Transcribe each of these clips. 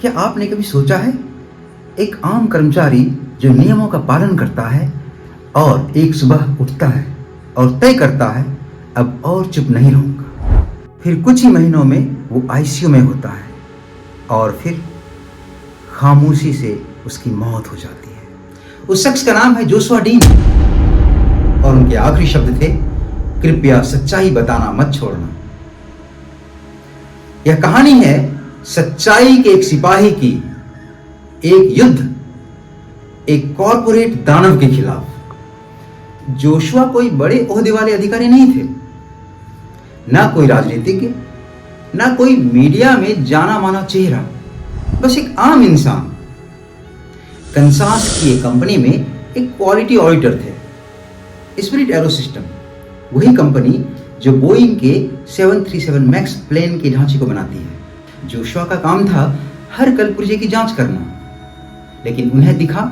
क्या आपने कभी सोचा है, एक आम कर्मचारी जो नियमों का पालन करता है और एक सुबह उठता है और तय करता है अब और चुप नहीं रहूंगा, फिर कुछ ही महीनों में वो आईसीयू में होता है और फिर खामोशी से उसकी मौत हो जाती है। उस शख्स का नाम है जोशुआ डीन और उनके आखिरी शब्द थे, कृपया सच्चाई बताना मत छोड़ना। यह कहानी है सच्चाई के एक सिपाही की, एक युद्ध, एक कॉरपोरेट दानव के खिलाफ। जोशुआ कोई बड़े ओहदे वाले अधिकारी नहीं थे, ना कोई राजनीतिज्ञ, ना कोई मीडिया में जाना माना चेहरा, बस एक आम इंसान। कंसास की एक कंपनी में एक क्वालिटी ऑडिटर थे। स्पिरिट एरो सिस्टम, वही कंपनी जो बोइंग के 737 मैक्स प्लेन के ढांचे को बनाती है। जोशुआ का काम था हर कलपुर्जे की जांच करना, लेकिन उन्हें दिखा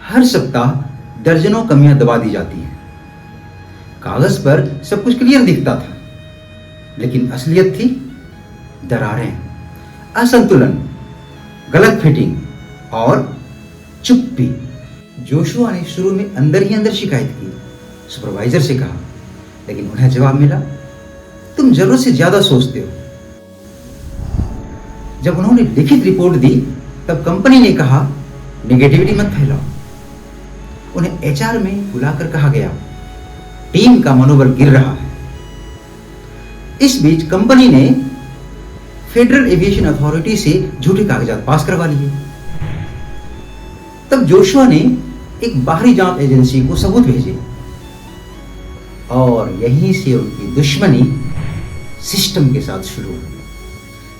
हर सप्ताह दर्जनों कमियां दबा दी जाती हैं। कागज पर सब कुछ क्लियर दिखता था, लेकिन असलियत थी दरारें, असंतुलन, गलत फिटिंग और चुप्पी। जोशुआ ने शुरू में अंदर ही अंदर शिकायत की, सुपरवाइजर से कहा, लेकिन उन्हें जवाब मिला, तुम जरूरत से ज्यादा सोचते हो। जब उन्होंने लिखित रिपोर्ट दी तब कंपनी ने कहा, नेगेटिविटी मत फैलाओ। उन्हें एचआर में बुलाकर कहा गया, टीम का मनोबल गिर रहा है। इस बीच कंपनी ने फेडरल एविएशन अथॉरिटी से झूठे कागजात पास करवा लिए। तब जोशुआ ने एक बाहरी जांच एजेंसी को सबूत भेजे और यहीं से उनकी दुश्मनी सिस्टम के साथ शुरू हुई।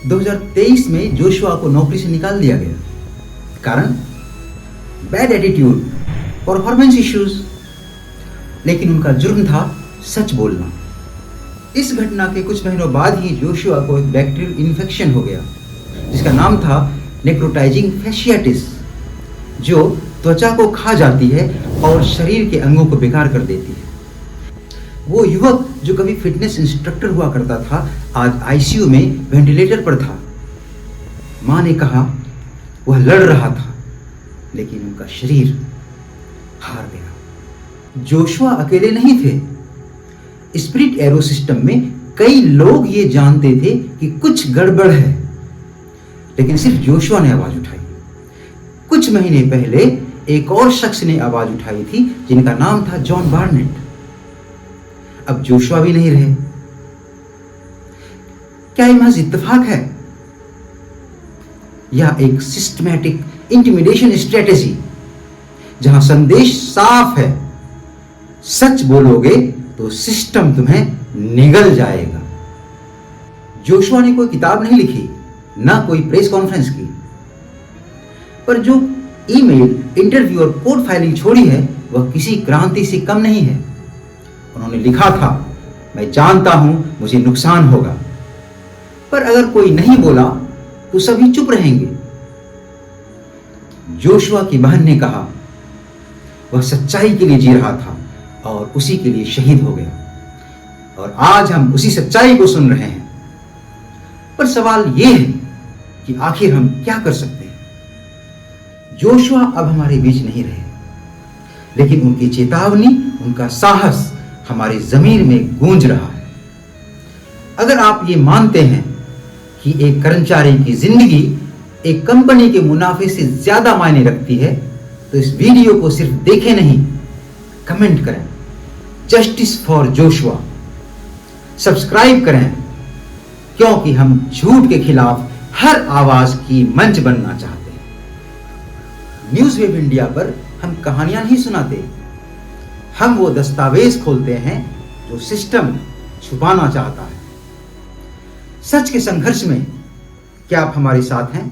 2023 में जोशुआ को नौकरी से निकाल दिया गया, कारण बैड एटीट्यूड, परफॉर्मेंस इश्यूज। लेकिन उनका जुर्म था सच बोलना। इस घटना के कुछ महीनों बाद ही जोशुआ को एक बैक्टीरियल इन्फेक्शन हो गया, जिसका नाम था नेक्रोटाइजिंग फैशियाटिस, जो त्वचा को खा जाती है और शरीर के अंगों को बेकार कर देती है। वो युवक जो कभी फिटनेस इंस्ट्रक्टर हुआ करता था, आज आईसीयू में वेंटिलेटर पर था। मां ने कहा वह लड़ रहा था, लेकिन उनका शरीर हार गया। जोशुआ अकेले नहीं थे। स्पिरिट एरो सिस्टम में कई लोग ये जानते थे कि कुछ गड़बड़ है, लेकिन सिर्फ जोशुआ ने आवाज उठाई। कुछ महीने पहले एक और शख्स ने आवाज उठाई थी, जिनका नाम था जॉन बार्नेट। अब जोशुआ भी नहीं रहे। क्या यह महज इत्तेफाक है या एक सिस्टमैटिक इंटिमिडेशन स्ट्रेटेजी, जहां संदेश साफ है, सच बोलोगे तो सिस्टम तुम्हें निगल जाएगा। जोशुआ ने कोई किताब नहीं लिखी, ना कोई प्रेस कॉन्फ्रेंस की, पर जो ईमेल, इंटरव्यू और कोर्ट फाइलिंग छोड़ी है, वह किसी क्रांति से कम नहीं है। उन्होंने लिखा था, मैं जानता हूं मुझे नुकसान होगा, पर अगर कोई नहीं बोला तो सभी चुप रहेंगे। जोशुआ की बहन ने कहा, वह सच्चाई के लिए जी रहा था और उसी के लिए शहीद हो गया, और आज हम उसी सच्चाई को सुन रहे हैं। पर सवाल यह है कि आखिर हम क्या कर सकते हैं। जोशुआ अब हमारे बीच नहीं रहे, लेकिन उनकी चेतावनी, उनका साहस हमारी जमीन में गूंज रहा है। अगर आप ये मानते हैं कि एक कर्मचारी की जिंदगी एक कंपनी के मुनाफे से ज्यादा मायने रखती है, तो इस वीडियो को सिर्फ देखें नहीं, कमेंट करें, जस्टिस फॉर जोशुआ। सब्सक्राइब करें, क्योंकि हम झूठ के खिलाफ हर आवाज की मंच बनना चाहते हैं। न्यूज़ वेब इंडिया पर हम कहानियां नहीं सुनाते, हम वो दस्तावेज खोलते हैं जो सिस्टम छुपाना चाहता है। सच के संघर्ष में क्या आप हमारे साथ हैं?